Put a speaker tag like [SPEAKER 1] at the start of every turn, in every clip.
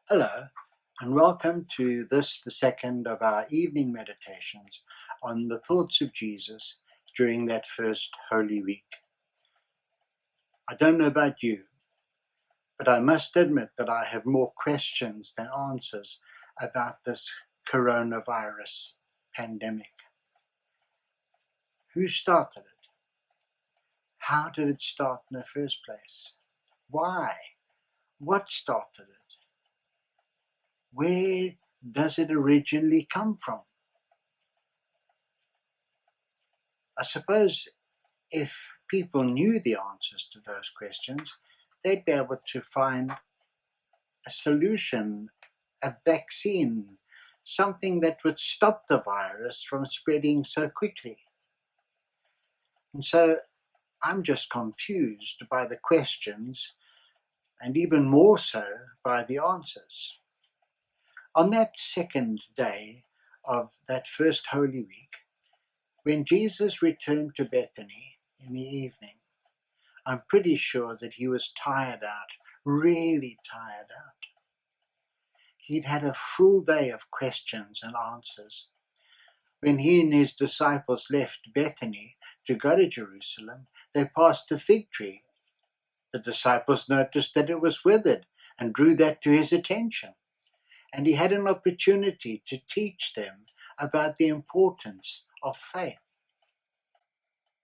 [SPEAKER 1] Hello, and welcome to this, the second of our evening meditations on the thoughts of Jesus during that first Holy Week. I don't know about you, but I must admit that I have more questions than answers about this coronavirus pandemic. Who started it? How did it start in the first place? Why? What started it? Where does it originally come from? I suppose if people knew the answers to those questions, they'd be able to find a solution, a vaccine, something that would stop the virus from spreading so quickly. And so I'm just confused by the questions, and even more so by the answers. On that second day of that first Holy Week, when Jesus returned to Bethany in the evening, I'm pretty sure that he was tired out, really tired out. He'd had a full day of questions and answers. When he and his disciples left Bethany to go to Jerusalem, they passed a fig tree. The disciples noticed that it was withered and drew that to his attention. And he had an opportunity to teach them about the importance of faith.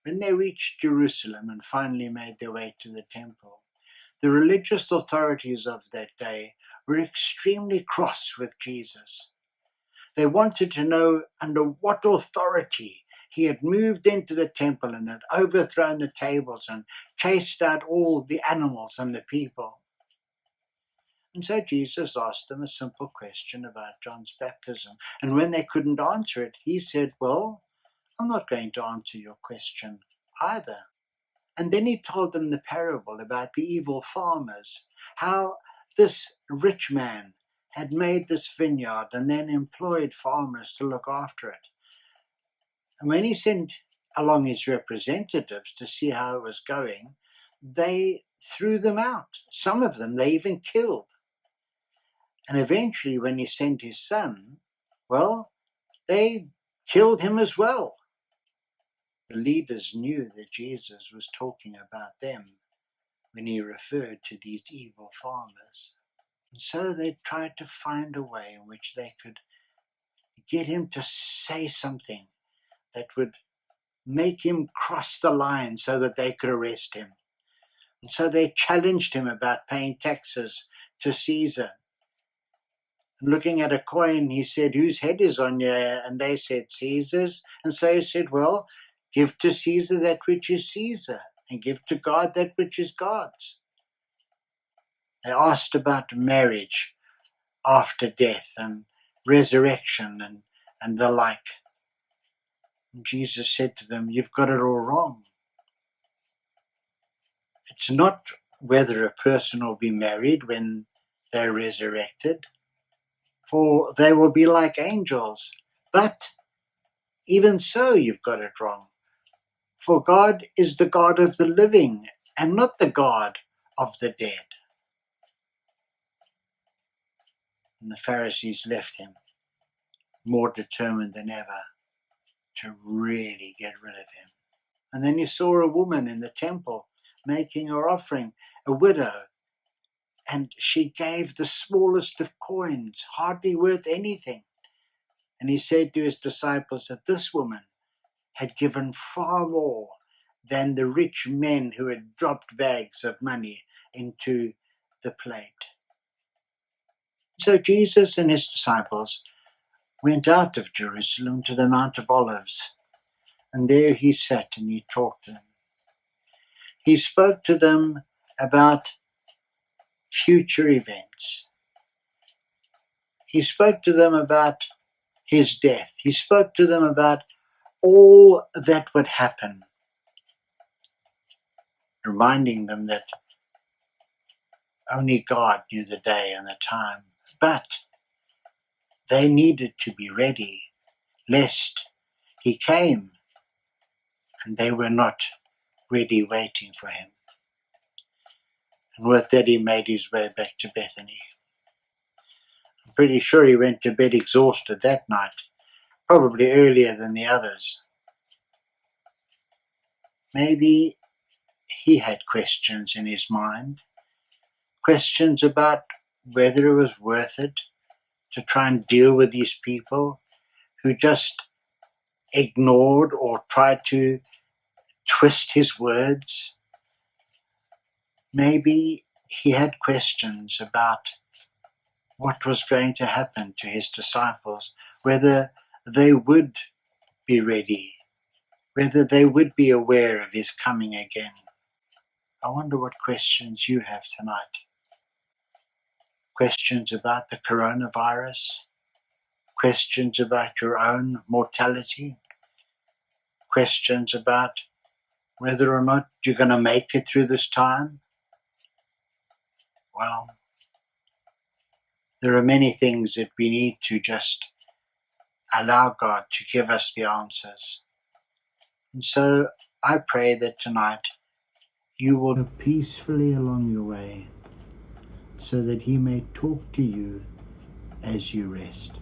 [SPEAKER 1] When they reached Jerusalem and finally made their way to the temple, the religious authorities of that day were extremely cross with Jesus. They wanted to know under what authority he had moved into the temple and had overthrown the tables and chased out all the animals and the people. And so Jesus asked them a simple question about John's baptism. And when they couldn't answer it, he said, "Well, I'm not going to answer your question either." And then he told them the parable about the evil farmers, how this rich man had made this vineyard and then employed farmers to look after it. And when he sent along his representatives to see how it was going, they threw them out. Some of them they even killed. And eventually when he sent his son, well, they killed him as well. The leaders knew that Jesus was talking about them when he referred to these evil farmers. And so they tried to find a way in which they could get him to say something that would make him cross the line so that they could arrest him. And so they challenged him about paying taxes to Caesar. And looking at a coin, he said, "Whose head is on you?" And they said, "Caesar's." And so he said, "Well, give to Caesar that which is Caesar, and give to God that which is God's." They asked about marriage after death and resurrection and the like. And Jesus said to them, "You've got it all wrong. It's not whether a person will be married when they're resurrected, for they will be like angels. But even so, you've got it wrong. For God is the God of the living and not the God of the dead." And the Pharisees left him, more determined than ever to really get rid of him. And then he saw a woman in the temple making her offering, a widow, and she gave the smallest of coins, hardly worth anything. And he said to his disciples that this woman had given far more than the rich men who had dropped bags of money into the plate. So Jesus and his disciples went out of Jerusalem to the Mount of Olives, and there he sat and he talked to them. He spoke to them about future events. He spoke to them about his death. He spoke to them about all that would happen, reminding them that only God knew the day and the time. But they needed to be ready, lest he came and they were not ready waiting for him. And with that he made his way back to Bethany. pretty sure he went to bed exhausted that night, probably earlier than the others. Maybe he had questions in his mind, questions about whether it was worth it to try and deal with these people who just ignored or tried to twist his words. Maybe he had questions about what was going to happen to his disciples, whether they would be ready, whether they would be aware of his coming again. I wonder what questions you have tonight. Questions about the coronavirus, questions about your own mortality, questions about whether or not you're going to make it through this time. Well, there are many things that we need to just allow God to give us the answers. And so I pray that tonight you will go peacefully along your way so that He may talk to you as you rest.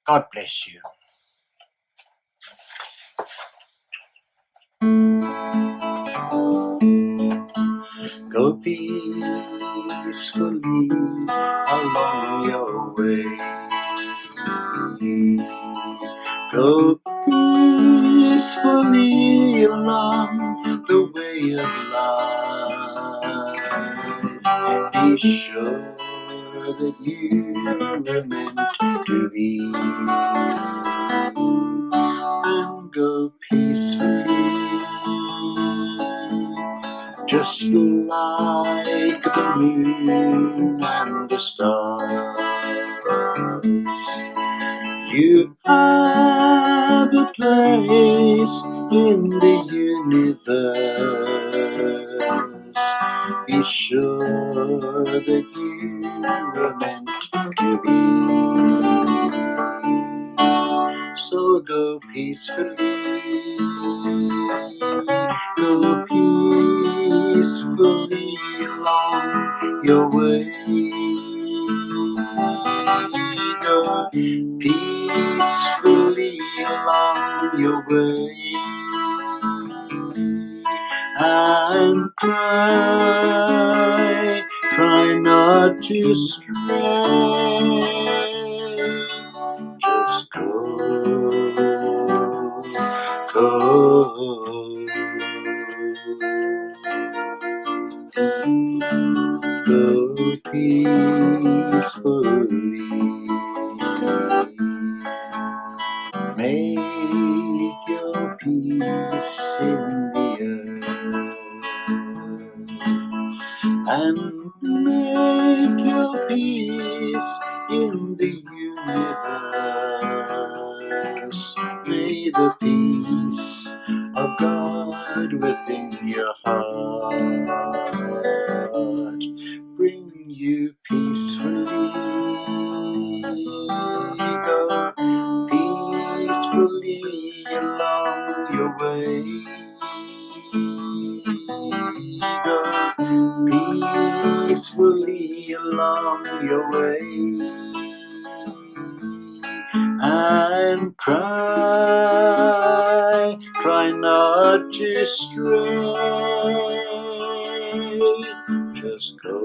[SPEAKER 1] God bless you. Go peacefully along your way. Go peacefully along the way of life. Be sure that you are meant to be, and go peacefully, just like the moon and the stars. You have a place in the universe. Be sure that you are meant to be. So go peacefully, go peacefully along your way. Go peacefully along your way, and try not to stray. Just go peacefully. Make your peace in the earth, and make your peace in the universe. May the peace of God within your heart bring you peacefully. Go peacefully along your way. Go peacefully along your way, and try not to stray. Just go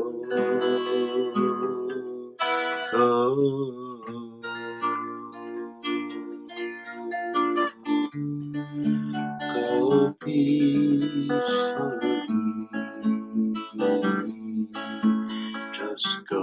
[SPEAKER 1] peacefully. Just go.